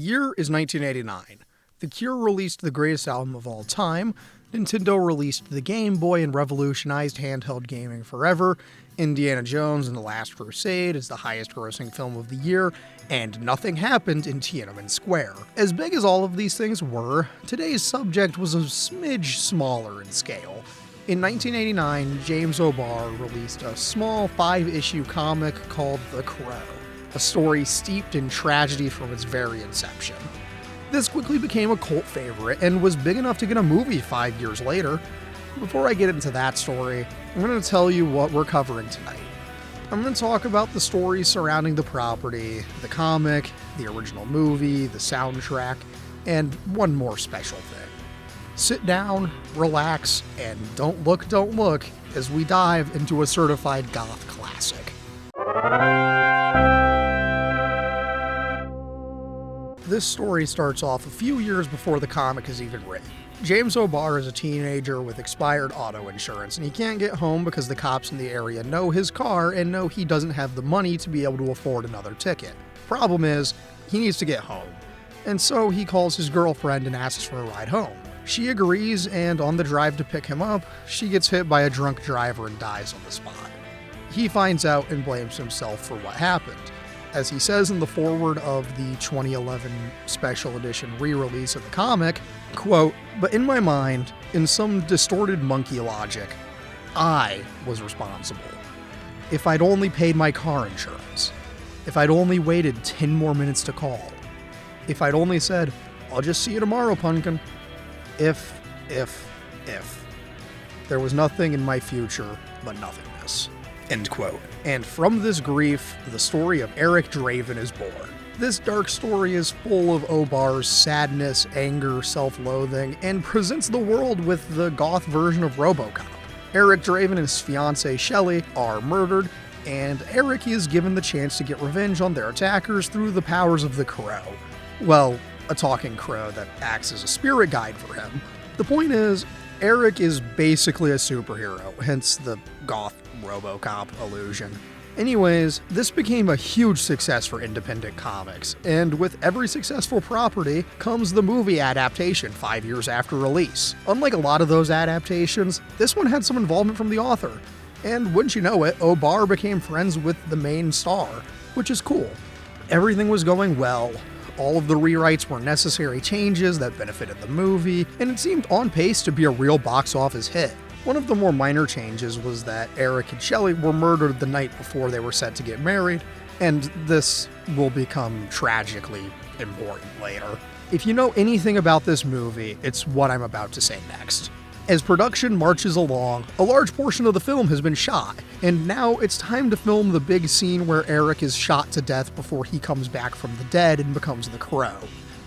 year is 1989. The Cure released the greatest album of all time, Nintendo released the Game Boy and revolutionized handheld gaming forever, Indiana Jones and the Last Crusade is the highest grossing film of the year, and nothing happened in Tiananmen Square. As big as all of these things were, today's subject was a smidge smaller in scale. In 1989, James O'Barr released a small 5-issue comic called The Crow, a story steeped in tragedy from its very inception. This quickly became a cult favorite and was big enough to get a movie 5 years later. Before I get into that story, I'm going to tell you what we're covering tonight. I'm going to talk about the stories surrounding the property, the comic, the original movie, the soundtrack, and one more special thing. Sit down, relax, and don't look as we dive into a certified goth classic. This story starts off a few years before the comic is even written. James O'Barr is a teenager with expired auto insurance, and he can't get home because the cops in the area know his car and know he doesn't have the money to be able to afford another ticket. Problem is, he needs to get home, and so he calls his girlfriend and asks for a ride home. She agrees, and on the drive to pick him up, she gets hit by a drunk driver and dies on the spot. He finds out and blames himself for what happened. As he says in the foreword of the 2011 special edition re-release of the comic, quote, "But in my mind, in some distorted monkey logic, I was responsible. If I'd only paid my car insurance. If I'd only waited 10 more minutes to call. If I'd only said, 'I'll just see you tomorrow, pumpkin.' If. There was nothing in my future but nothingness." End quote. And from this grief, the story of Eric Draven is born. This dark story is full of O'Barr's sadness, anger, self-loathing, and presents the world with the goth version of Robocop. Eric Draven and his fiancée Shelley are murdered, and Eric is given the chance to get revenge on their attackers through the powers of the Crow. Well, a talking crow that acts as a spirit guide for him. The point is, Eric is basically a superhero, hence the goth Robocop illusion. Anyways, this became a huge success for independent comics, and with every successful property comes the movie adaptation 5 years after release. Unlike a lot of those adaptations, this one had some involvement from the author, and wouldn't you know it, O'Barr became friends with the main star, which is cool. Everything was going well. All of the rewrites were necessary changes that benefited the movie, and it seemed on pace to be a real box office hit. One of the more minor changes was that Eric and Shelley were murdered the night before they were set to get married, and this will become tragically important later. If you know anything about this movie, it's what I'm about to say next. As production marches along, a large portion of the film has been shot, and now it's time to film the big scene where Eric is shot to death before he comes back from the dead and becomes the Crow.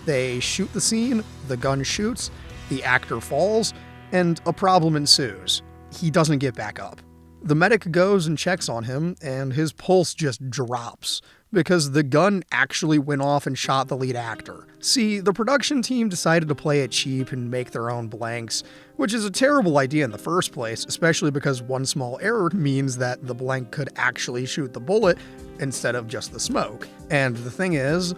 They shoot the scene, the gun shoots, the actor falls, and a problem ensues. He doesn't get back up. The medic goes and checks on him, and his pulse just drops, because the gun actually went off and shot the lead actor. See, the production team decided to play it cheap and make their own blanks, which is a terrible idea in the first place, especially because one small error means that the blank could actually shoot the bullet instead of just the smoke. And the thing is,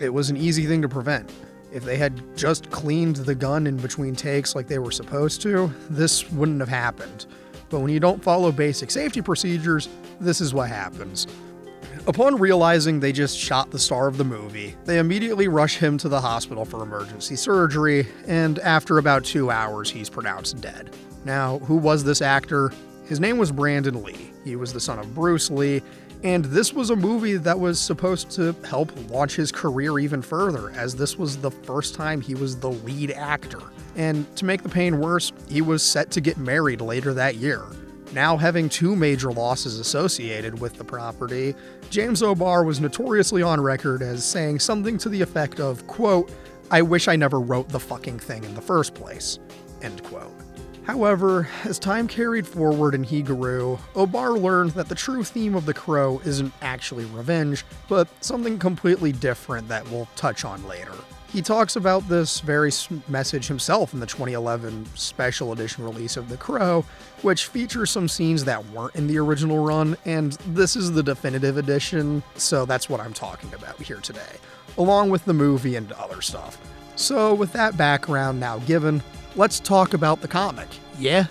it was an easy thing to prevent. If they had just cleaned the gun in between takes like they were supposed to, this wouldn't have happened. But when you don't follow basic safety procedures, this is what happens. Upon realizing they just shot the star of the movie, they immediately rush him to the hospital for emergency surgery, and after about 2 hours, he's pronounced dead. Now, who was this actor? His name was Brandon Lee. He was the son of Bruce Lee, and this was a movie that was supposed to help launch his career even further, as this was the first time he was the lead actor. And to make the pain worse, he was set to get married later that year. Now having 2 major losses associated with the property, James O'Barr was notoriously on record as saying something to the effect of, quote, "I wish I never wrote the fucking thing in the first place," end quote. However, as time carried forward and he grew, O'Barr learned that the true theme of The Crow isn't actually revenge, but something completely different that we'll touch on later. He talks about this very message himself in the 2011 special edition release of The Crow, which features some scenes that weren't in the original run, and this is the definitive edition, so that's what I'm talking about here today. along with the movie and other stuff. So with that background now given, let's talk about the comic, yeah?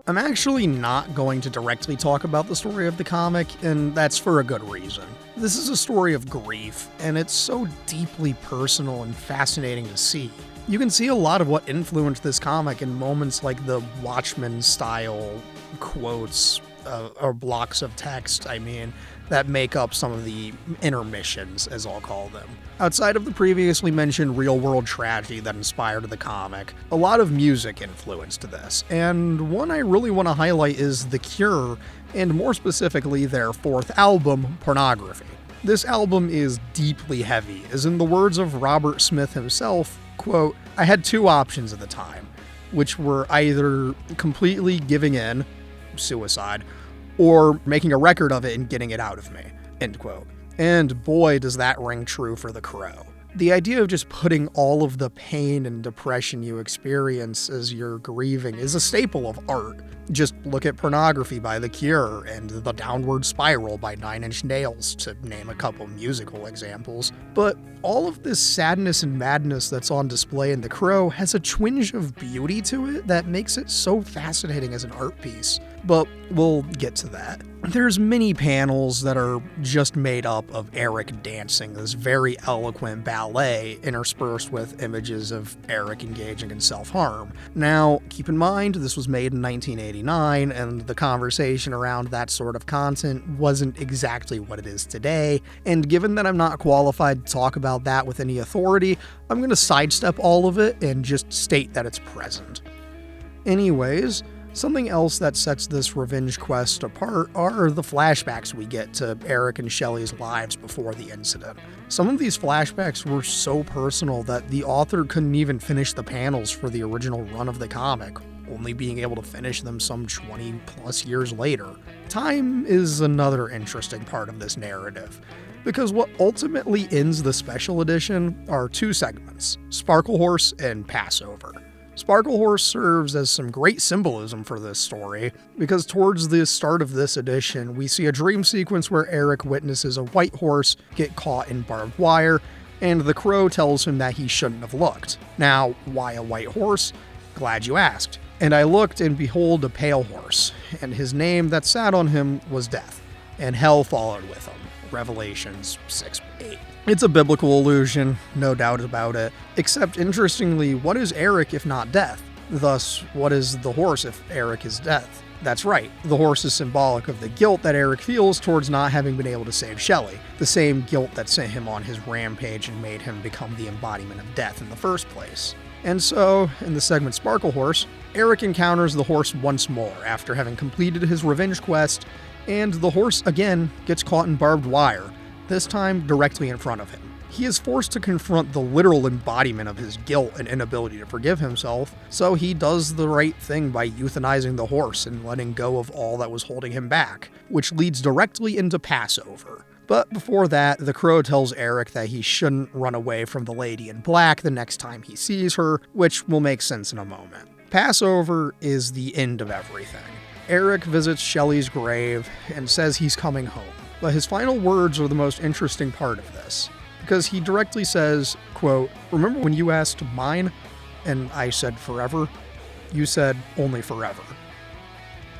I'm actually not going to directly talk about the story of the comic, and that's for a good reason. This is a story of grief, and it's so deeply personal and fascinating to see. You can see a lot of what influenced this comic in moments like the Watchmen-style quotes, or blocks of text, that make up some of the intermissions, as I'll call them. Outside of the previously mentioned real-world tragedy that inspired the comic, a lot of music influenced this, and one I really want to highlight is The Cure, and more specifically their fourth album, Pornography. This album is deeply heavy, as in the words of Robert Smith himself, quote, "I had two options at the time, which were either completely giving in, suicide, or making a record of it and getting it out of me," end quote. And boy, does that ring true for The Crow. The idea of just putting all of the pain and depression you experience as you're grieving is a staple of art. Just look at Pornography by The Cure and The Downward Spiral by 9 Inch Nails, to name a couple musical examples. But all of this sadness and madness that's on display in The Crow has a twinge of beauty to it that makes it so fascinating as an art piece. But we'll get to that. There's many panels that are just made up of Eric dancing this very eloquent ballet interspersed with images of Eric engaging in self-harm. Now, keep in mind, this was made in 1989, and the conversation around that sort of content wasn't exactly what it is today, and given that I'm not qualified to talk about that with any authority, I'm going to sidestep all of it and just state that it's present. Anyways, something else that sets this revenge quest apart are the flashbacks we get to Eric and Shelley's lives before the incident. Some of these flashbacks were so personal that the author couldn't even finish the panels for the original run of the comic, only being able to finish them some 20 plus years later. Time is another interesting part of this narrative, because what ultimately ends the special edition are two segments, Sparkle Horse and Passover. Sparkle Horse serves as some great symbolism for this story, because towards the start of this edition, we see a dream sequence where Eric witnesses a white horse get caught in barbed wire, and the Crow tells him that he shouldn't have looked. Now, why a white horse? Glad you asked. And I looked, and behold, a pale horse, and his name that sat on him was Death, and hell followed with him. Revelations 6:8. It's a biblical allusion, no doubt about it, except interestingly, what is Eric if not death? Thus, what is the horse if Eric is death? That's right, the horse is symbolic of the guilt that Eric feels towards not having been able to save Shelley, the same guilt that sent him on his rampage and made him become the embodiment of death in the first place. And so, in the segment Sparkle Horse, Eric encounters the horse once more after having completed his revenge quest, and the horse again gets caught in barbed wire, this time directly in front of him. He is forced to confront the literal embodiment of his guilt and inability to forgive himself, so he does the right thing by euthanizing the horse and letting go of all that was holding him back, which leads directly into Passover. But before that, the Crow tells Eric that he shouldn't run away from the lady in black the next time he sees her, which will make sense in a moment. Passover is the end of everything. Eric visits Shelley's grave and says he's coming home. But his final words are the most interesting part of this, because he directly says, quote, "Remember when you asked mine and I said forever? You said only forever.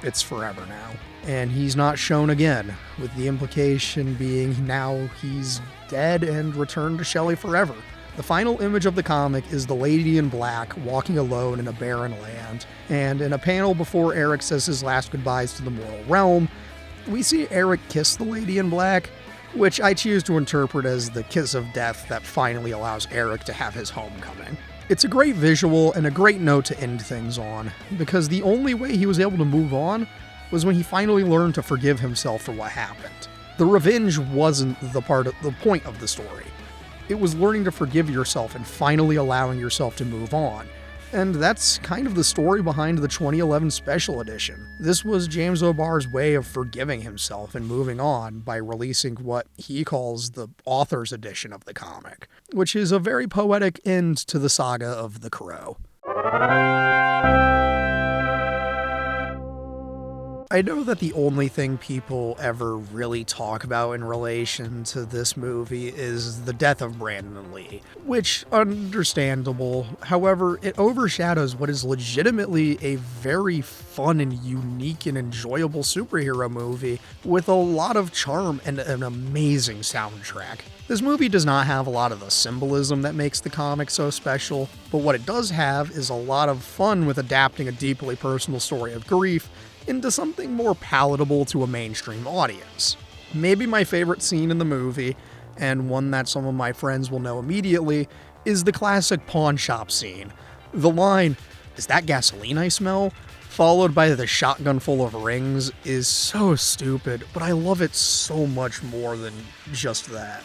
It's forever now." And he's not shown again, with the implication being now he's dead and returned to Shelley forever. The final image of the comic is the lady in black walking alone in a barren land, and in a panel before Eric says his last goodbyes to the mortal realm, we see Eric kiss the lady in black, which I choose to interpret as the kiss of death that finally allows Eric to have his homecoming. It's a great visual and a great note to end things on, because the only way he was able to move on was when he finally learned to forgive himself for what happened. The revenge wasn't the point of the story. It was learning to forgive yourself and finally allowing yourself to move on. And that's kind of the story behind the 2011 special edition. This was James O'Barr's way of forgiving himself and moving on by releasing what he calls the author's edition of the comic, which is a very poetic end to the saga of The Crow. I I know that the only thing people ever really talk about in relation to this movie is the death of Brandon Lee, which, understandable. However, it overshadows what is legitimately a very fun and unique and enjoyable superhero movie with a lot of charm and an amazing soundtrack. This movie does not have a lot of the symbolism that makes the comic so special, but what it does have is a lot of fun with adapting a deeply personal story of grief into something more palatable to a mainstream audience. Maybe my favorite scene in the movie, and one that some of my friends will know immediately, is the classic pawn shop scene. The line, "Is that gasoline I smell?" followed by the shotgun full of rings, is so stupid, but I love it so much more than just that.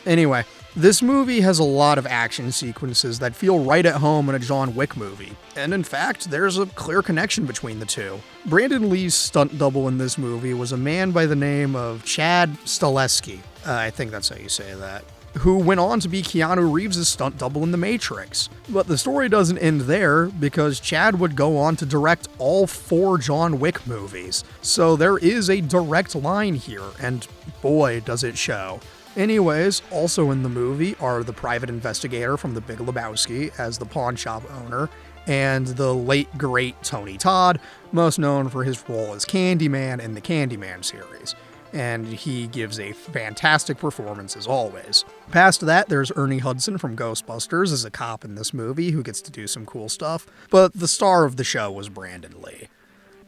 Anyway, this movie has a lot of action sequences that feel right at home in a John Wick movie, and in fact, there's a clear connection between the two. Brandon Lee's stunt double in this movie was a man by the name of Chad Stahelski, I think that's how you say that, who went on to be Keanu Reeves' stunt double in The Matrix. But the story doesn't end there, because Chad would go on to direct all 4 John Wick movies. So there is a direct line here, and boy, does it show. Anyways, also in the movie are the private investigator from The Big Lebowski as the pawn shop owner, and the late great Tony Todd, most known for his role as Candyman in the Candyman series. And he gives a fantastic performance as always. Past that, there's Ernie Hudson from Ghostbusters as a cop in this movie who gets to do some cool stuff, but the star of the show was Brandon Lee.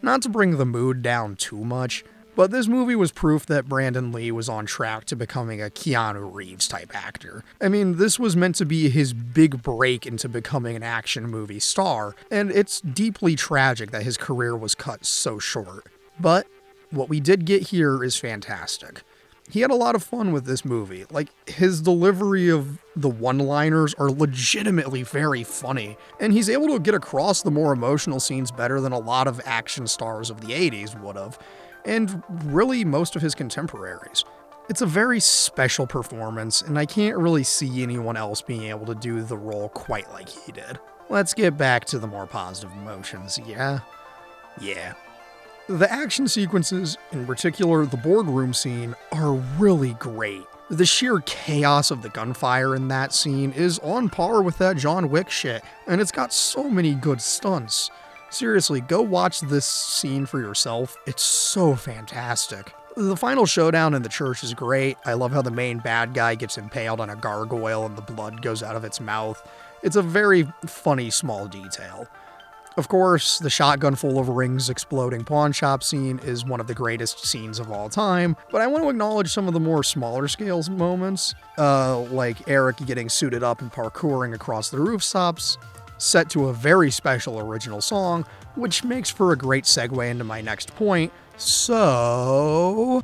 Not to bring the mood down too much, but this movie was proof that Brandon Lee was on track to becoming a Keanu Reeves type actor. I mean, this was meant to be his big break into becoming an action movie star, and it's deeply tragic that his career was cut so short. But what we did get here is fantastic. He had a lot of fun with this movie. Like, his delivery of the one-liners are legitimately very funny, and he's able to get across the more emotional scenes better than a lot of action stars of the 80s would have, and really most of his contemporaries. It's a very special performance, and I can't really see anyone else being able to do the role quite like he did. Let's get back to the more positive emotions, yeah? Yeah. The action sequences, in particular the boardroom scene, are really great. The sheer chaos of the gunfire in that scene is on par with that John Wick shit, and it's got so many good stunts. Seriously, go watch this scene for yourself, it's so fantastic. The final showdown in the church is great. I love how the main bad guy gets impaled on a gargoyle and the blood goes out of its mouth. It's a very funny small detail. Of course, the shotgun full of rings exploding pawn shop scene is one of the greatest scenes of all time, but I want to acknowledge some of the more smaller scale moments, like Eric getting suited up and parkouring across the rooftops, set to a very special original song, which makes for a great segue into my next point. So,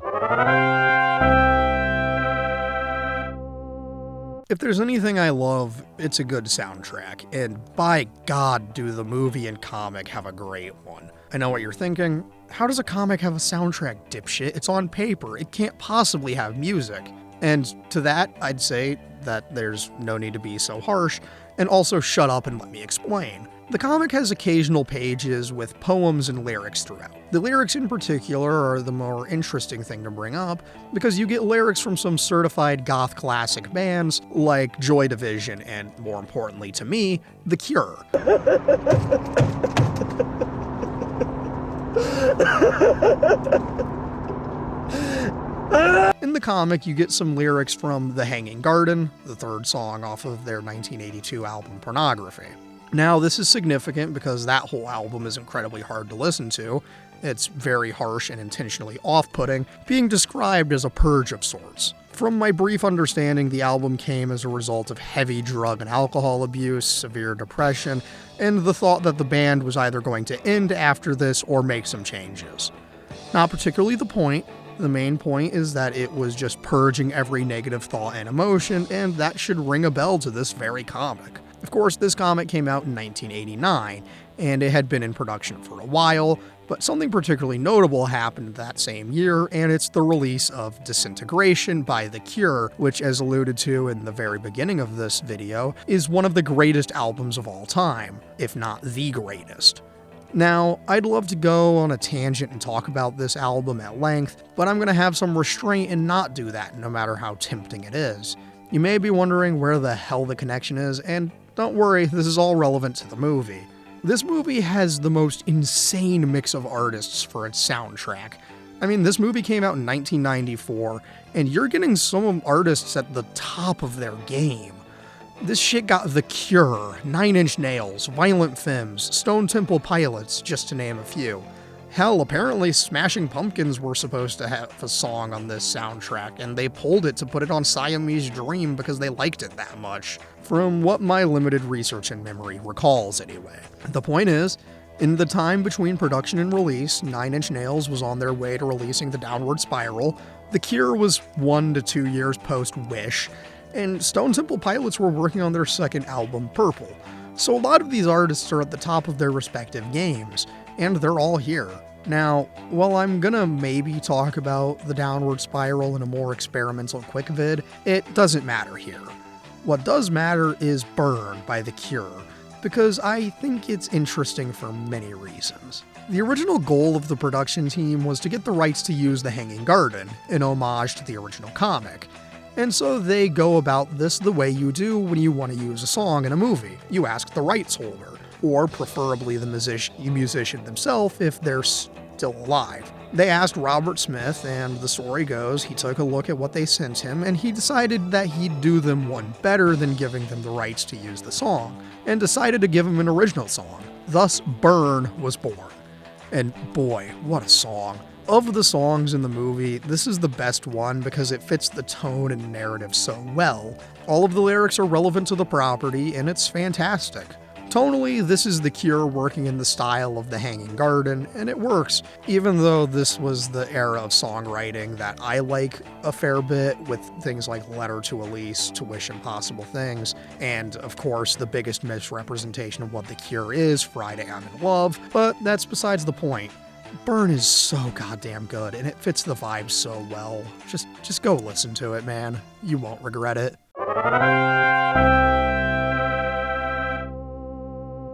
if there's anything I love, it's a good soundtrack, and by God, do the movie and comic have a great one. I know what you're thinking, how does a comic have a soundtrack, dipshit? It's on paper, it can't possibly have music. And to that, I'd say that there's no need to be so harsh, and also shut up and let me explain. The comic has occasional pages with poems and lyrics throughout. The lyrics in particular are the more interesting thing to bring up, because you get lyrics from some certified goth classic bands like Joy Division and, more importantly to me, The Cure. In the comic, you get some lyrics from The Hanging Garden, the third song off of their 1982 album Pornography. Now, this is significant because that whole album is incredibly hard to listen to. It's very harsh and intentionally off-putting, being described as a purge of sorts. From my brief understanding, the album came as a result of heavy drug and alcohol abuse, severe depression, and the thought that the band was either going to end after this or make some changes. Not particularly the point. The main point is that it was just purging every negative thought and emotion, and that should ring a bell to this very comic. Of course, this comic came out in 1989, and it had been in production for a while, but something particularly notable happened that same year, and it's the release of Disintegration by The Cure, which, as alluded to in the very beginning of this video, is one of the greatest albums of all time, if not the greatest. Now, I'd love to go on a tangent and talk about this album at length, but I'm going to have some restraint and not do that, no matter how tempting it is. You may be wondering where the hell the connection is, and don't worry, this is all relevant to the movie. This movie has the most insane mix of artists for its soundtrack. I mean, this movie came out in 1994, and you're getting some artists at the top of their game. This shit got The Cure, 9 Inch Nails, Violent Femmes, Stone Temple Pilots, just to name a few. Hell, apparently Smashing Pumpkins were supposed to have a song on this soundtrack, and they pulled it to put it on Siamese Dream because they liked it that much. From what my limited research and memory recalls, anyway. The point is, in the time between production and release, 9 Inch Nails was on their way to releasing The Downward Spiral, The Cure was 1 to 2 years post-Wish, and Stone Temple Pilots were working on their second album, Purple. So a lot of these artists are at the top of their respective games, and they're all here. Now, while I'm gonna maybe talk about The Downward Spiral in a more experimental quick vid, it doesn't matter here. What does matter is Burn by The Cure, because I think it's interesting for many reasons. The original goal of the production team was to get the rights to use The Hanging Garden, an homage to the original comic. And so they go about this the way you do when you want to use a song in a movie. You ask the rights holder, or preferably the musician themselves if they're still alive. They asked Robert Smith, and the story goes he took a look at what they sent him, and he decided that he'd do them one better than giving them the rights to use the song, and decided to give them an original song. Thus, Burn was born. And boy, what a song. Of the songs in the movie, this is the best one because it fits the tone and narrative so well. All of the lyrics are relevant to the property, and it's fantastic. Tonally, this is The Cure working in the style of The Hanging Garden, and it works, even though this was the era of songwriting that I like a fair bit, with things like Letter to Elise, To Wish Impossible Things, and of course the biggest misrepresentation of what The Cure is, Friday I'm in Love, but that's besides the point. Burn is so goddamn good, and it fits the vibe so well. Just go listen to it, man. You won't regret it.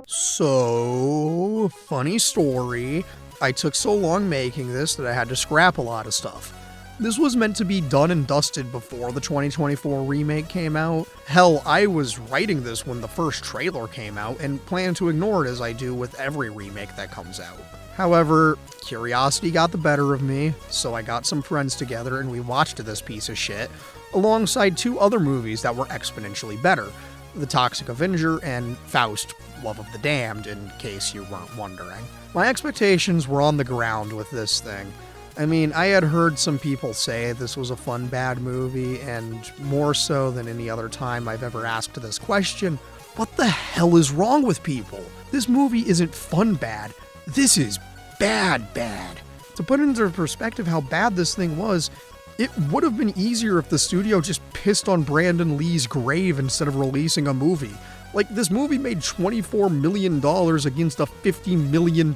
So, funny story, I took so long making this that I had to scrap a lot of stuff. This was meant to be done and dusted before the 2024 remake came out. Hell, I was writing this when the first trailer came out and plan to ignore it as I do with every remake that comes out. However, curiosity got the better of me, so I got some friends together and we watched this piece of shit, alongside 2 other movies that were exponentially better, The Toxic Avenger and Faust, Love of the Damned, in case you weren't wondering. My expectations were on the ground with this thing. I mean, I had heard some people say this was a fun bad movie, and more so than any other time I've ever asked this question, what the hell is wrong with people? This movie isn't fun bad. This is bad bad. To put into perspective how bad this thing was, it would have been easier if the studio just pissed on Brandon Lee's grave instead of releasing a movie. Like, this movie made $24 million against a $50 million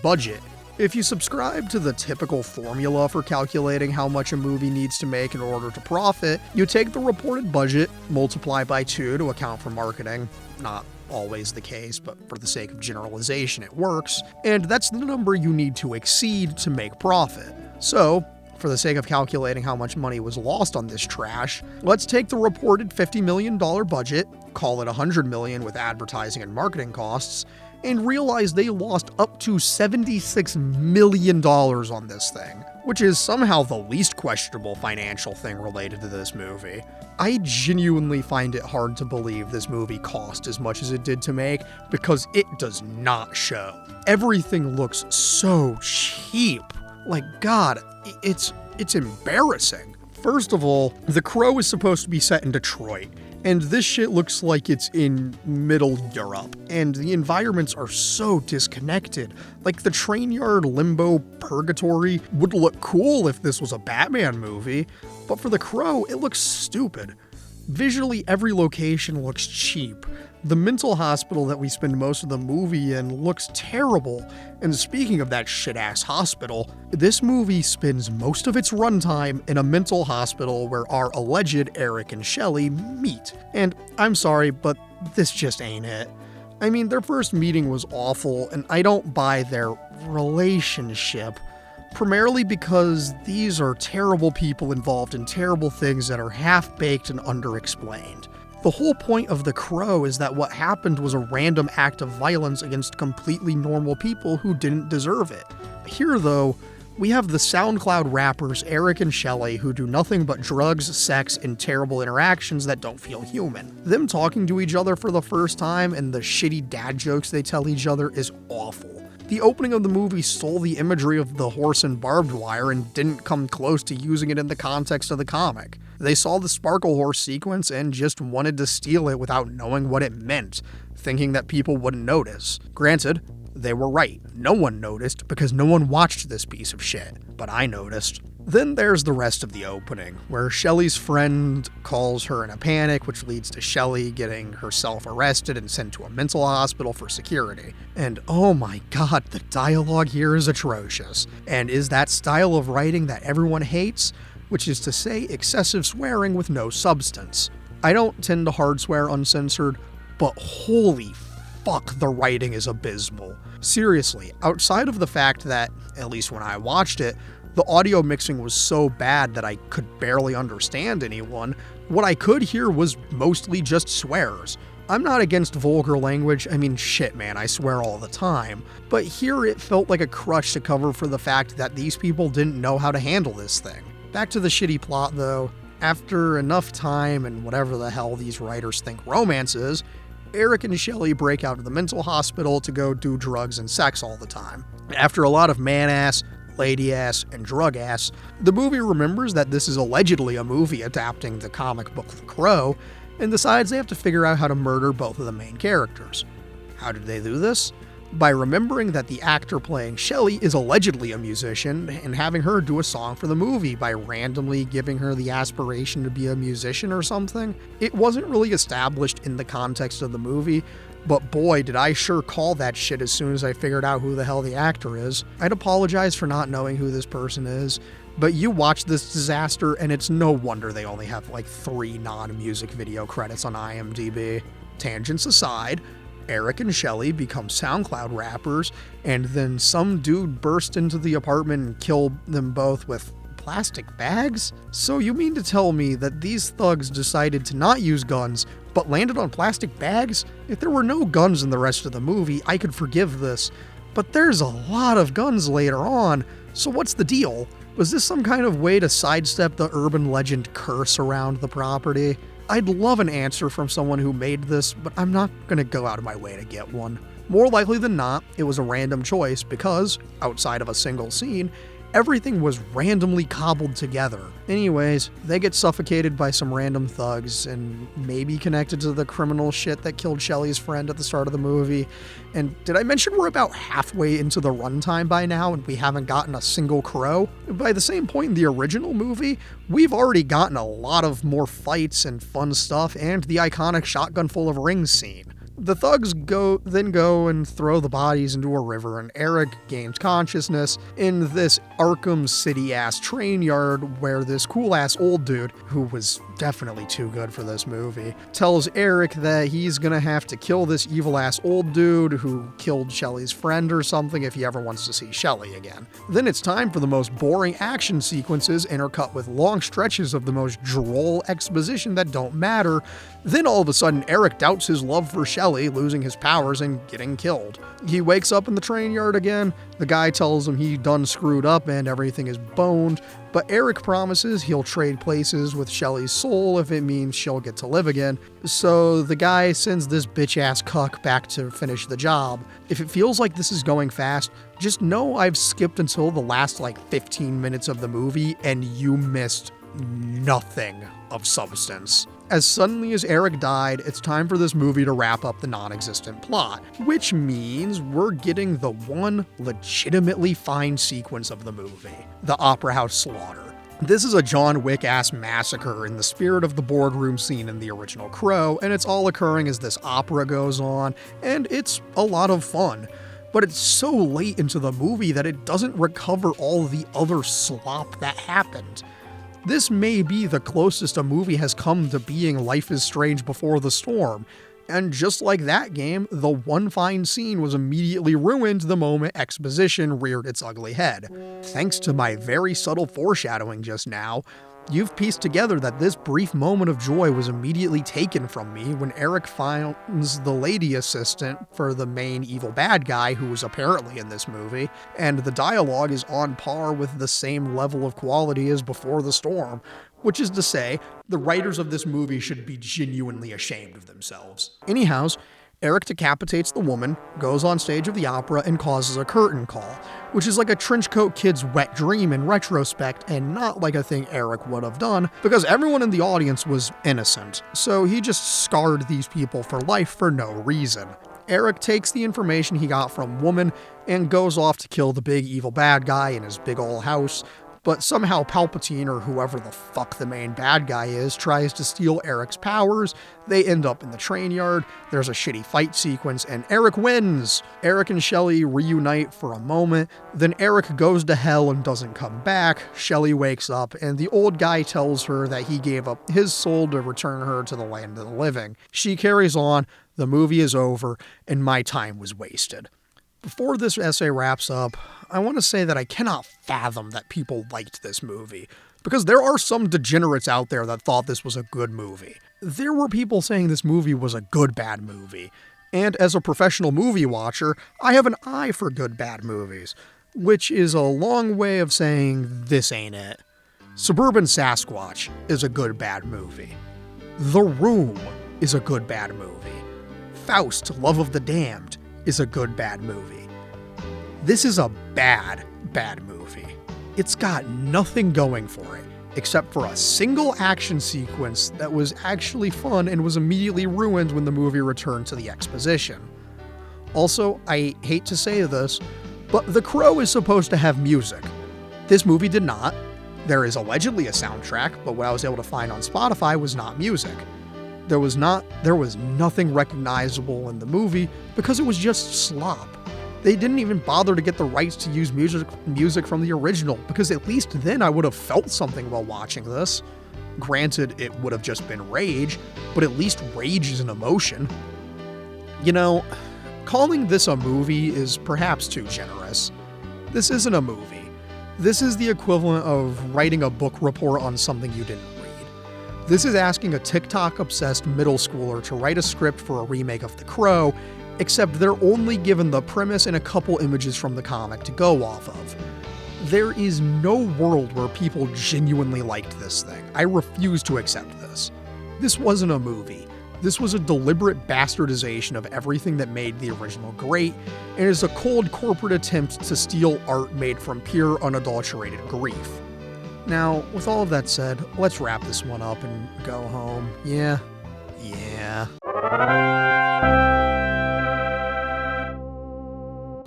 budget. If you subscribe to the typical formula for calculating how much a movie needs to make in order to profit, you take the reported budget, multiply by 2 to account for marketing. Not always the case, but for the sake of generalization, it works. And that's the number you need to exceed to make profit. So, for the sake of calculating how much money was lost on this trash, let's take the reported $50 million budget, call it $100 million with advertising and marketing costs, and realize they lost up to $76 million on this thing, which is somehow the least questionable financial thing related to this movie. I genuinely find it hard to believe this movie cost as much as it did to make, because it does not show. Everything looks so cheap. Like, God, it's embarrassing. First of all, The Crow is supposed to be set in Detroit, and this shit looks like it's in Middle Europe, and the environments are so disconnected. Like, the train yard limbo purgatory would look cool if this was a Batman movie, but for The Crow, it looks stupid. Visually, every location looks cheap. The mental hospital that we spend most of the movie in looks terrible. And speaking of that shit-ass hospital, this movie spends most of its runtime in a mental hospital where our alleged Eric and Shelley meet. And I'm sorry, but this just ain't it. I mean, their first meeting was awful, and I don't buy their relationship, primarily because these are terrible people involved in terrible things that are half-baked and underexplained. The whole point of The Crow is that what happened was a random act of violence against completely normal people who didn't deserve it. Here, though, we have the SoundCloud rappers Eric and Shelly who do nothing but drugs, sex, and terrible interactions that don't feel human. Them talking to each other for the first time and the shitty dad jokes they tell each other is awful. The opening of the movie stole the imagery of the horse and barbed wire and didn't come close to using it in the context of the comic. They saw the Sparkle Horse sequence and just wanted to steal it without knowing what it meant, thinking that people wouldn't notice. Granted, they were right. No one noticed because no one watched this piece of shit, but I noticed. Then there's the rest of the opening, where Shelly's friend calls her in a panic, which leads to Shelly getting herself arrested and sent to a mental hospital for security. And oh my god, the dialogue here is atrocious, and is that style of writing that everyone hates, which is to say excessive swearing with no substance. I don't tend to hard swear uncensored, but holy fuck, the writing is abysmal. Seriously, outside of the fact that, at least when I watched it, the audio mixing was so bad that I could barely understand anyone, what I could hear was mostly just swears. I'm not against vulgar language, I mean shit man, I swear all the time, but here it felt like a crutch to cover for the fact that these people didn't know how to handle this thing. Back to the shitty plot though, after enough time and whatever the hell these writers think romance is, Eric and Shelly break out of the mental hospital to go do drugs and sex all the time. After a lot of man-ass, lady-ass, and drug-ass, the movie remembers that this is allegedly a movie adapting the comic book The Crow, and decides they have to figure out how to murder both of the main characters. How did they do this? By remembering that the actor playing Shelly is allegedly a musician, and having her do a song for the movie by randomly giving her the aspiration to be a musician or something. It wasn't really established in the context of the movie, but boy did I sure call that shit as soon as I figured out who the hell the actor is. I'd apologize for not knowing who this person is, but you watch this disaster and it's no wonder they only have like 3 non-music video credits on IMDb. Tangents aside, Eric and Shelly become SoundCloud rappers, and then some dude burst into the apartment and killed them both with plastic bags? So you mean to tell me that these thugs decided to not use guns, but landed on plastic bags? If there were no guns in the rest of the movie, I could forgive this, but there's a lot of guns later on, so what's the deal? Was this some kind of way to sidestep the urban legend curse around the property? I'd love an answer from someone who made this, but I'm not gonna go out of my way to get one. More likely than not, it was a random choice because, outside of a single scene, everything was randomly cobbled together. Anyways, they get suffocated by some random thugs and maybe connected to the criminal shit that killed Shelly's friend at the start of the movie. And did I mention we're about halfway into the runtime by now and we haven't gotten a single crow? By the same point in the original movie, we've already gotten a lot of more fights and fun stuff and the iconic shotgun full of rings scene. The thugs then go and throw the bodies into a river, and Eric gains consciousness in this Arkham City-ass train yard where this cool-ass old dude, who was definitely too good for this movie, tells Eric that he's gonna have to kill this evil-ass old dude who killed Shelly's friend or something if he ever wants to see Shelly again. Then it's time for the most boring action sequences intercut with long stretches of the most droll exposition that don't matter. Then all of a sudden Eric doubts his love for Shelly, losing his powers and getting killed. He wakes up in the train yard again, the guy tells him he done screwed up and everything is boned, but Eric promises he'll trade places with Shelly's soul if it means she'll get to live again, so the guy sends this bitch-ass cuck back to finish the job. If it feels like this is going fast, just know I've skipped until the last like 15 minutes of the movie and you missed nothing of substance. As suddenly as Eric died, it's time for this movie to wrap up the non-existent plot, which means we're getting the one legitimately fine sequence of the movie, the Opera House Slaughter. This is a John Wick-ass massacre in the spirit of the boardroom scene in the original Crow, and it's all occurring as this opera goes on, and it's a lot of fun. But it's so late into the movie that it doesn't recover all the other slop that happened. This may be the closest a movie has come to being Life is Strange Before the Storm, And just like that game, the one fine scene was immediately ruined the moment exposition reared its ugly head. Thanks to my very subtle foreshadowing just now, you've pieced together that this brief moment of joy was immediately taken from me when Eric finds the lady assistant for the main evil bad guy who was apparently in this movie, and the dialogue is on par with the same level of quality as Before the Storm, which is to say, the writers of this movie should be genuinely ashamed of themselves. Anyhow, Eric decapitates the woman, goes on stage of the opera, and causes a curtain call, which is like a trenchcoat kid's wet dream in retrospect, and not like a thing Eric would have done, because everyone in the audience was innocent, so he just scarred these people for life for no reason. Eric takes the information he got from Woman and goes off to kill the big evil bad guy in his big ol' house, but somehow Palpatine, or whoever the fuck the main bad guy is, tries to steal Eric's powers. They end up in the train yard, there's a shitty fight sequence, and Eric wins! Eric and Shelly reunite for a moment, then Eric goes to hell and doesn't come back. Shelly wakes up, and the old guy tells her that he gave up his soul to return her to the land of the living. She carries on, the movie is over, and my time was wasted. Before this essay wraps up, I want to say that I cannot fathom that people liked this movie, because there are some degenerates out there that thought this was a good movie. There were people saying this movie was a good bad movie, and as a professional movie watcher, I have an eye for good bad movies, which is a long way of saying this ain't it. Suburban Sasquatch is a good bad movie. The Room is a good bad movie. Faust, Love of the Damned is a good bad movie. This is a bad movie. It's got nothing going for it, except for a single action sequence that was actually fun and was immediately ruined when the movie returned to the exposition. Also, I hate to say this, but The Crow is supposed to have music. This movie did not. There is allegedly a soundtrack, but what I was able to find on Spotify was not music. There was nothing recognizable in the movie because it was just slop. They didn't even bother to get the rights to use music from the original, because at least then I would have felt something while watching this. Granted, it would have just been rage, but at least rage is an emotion. You know, calling this a movie is perhaps too generous. This isn't a movie. This is the equivalent of writing a book report on something you didn't read. This is asking a TikTok-obsessed middle schooler to write a script for a remake of The Crow, except they're only given the premise and a couple images from the comic to go off of. There is no world where people genuinely liked this thing. I refuse to accept this. This wasn't a movie. This was a deliberate bastardization of everything that made the original great, and is a cold corporate attempt to steal art made from pure, unadulterated grief. Now, with all of that said, let's wrap this one up and go home. Yeah.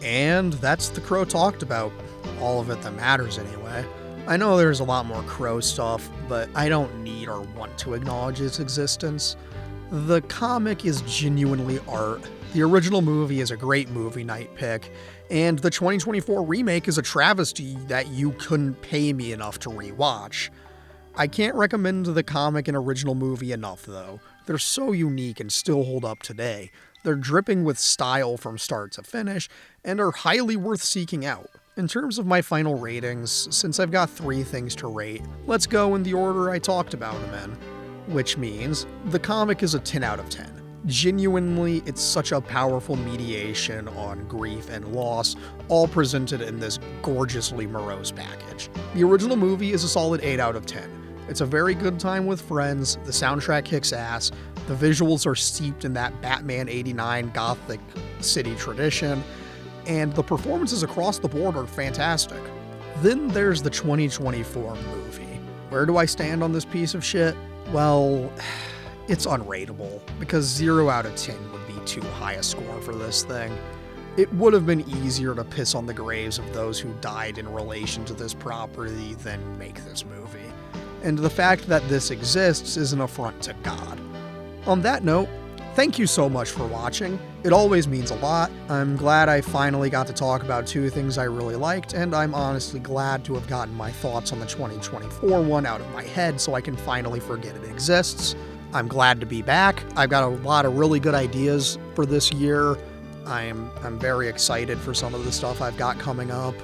And that's The Crow talked about. All of it that matters anyway. I know there's a lot more Crow stuff, but I don't need or want to acknowledge its existence. The comic is genuinely art, the original movie is a great movie night pick, and the 2024 remake is a travesty that you couldn't pay me enough to rewatch. I can't recommend the comic and original movie enough though. They're so unique and still hold up today. They're dripping with style from start to finish, and are highly worth seeking out. In terms of my final ratings, since I've got 3 things to rate, let's go in the order I talked about them in. Which means, the comic is a 10 out of 10. Genuinely, it's such a powerful mediation on grief and loss, all presented in this gorgeously morose package. The original movie is a solid 8 out of 10. It's a very good time with friends, the soundtrack kicks ass, the visuals are steeped in that Batman '89 Gothic city tradition, and the performances across the board are fantastic. Then there's the 2024 movie. Where do I stand on this piece of shit? Well, it's unrateable, because 0 out of 10 would be too high a score for this thing. It would have been easier to piss on the graves of those who died in relation to this property than make this movie. And the fact that this exists is an affront to God. On that note, thank you so much for watching. It always means a lot. I'm glad I finally got to talk about 2 things I really liked, and I'm honestly glad to have gotten my thoughts on the 2024 one out of my head so I can finally forget it exists. I'm glad to be back. I've got a lot of really good ideas for this year. I'm very excited for some of the stuff I've got coming up,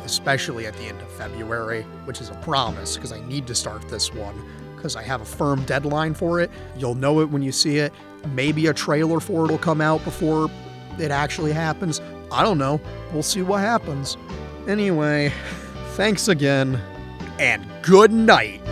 especially at the end of February, which is a promise because I need to start this one because I have a firm deadline for it. You'll know it when you see it. Maybe a trailer for it will come out before it actually happens. I don't know. We'll see what happens. Anyway, thanks again, and good night.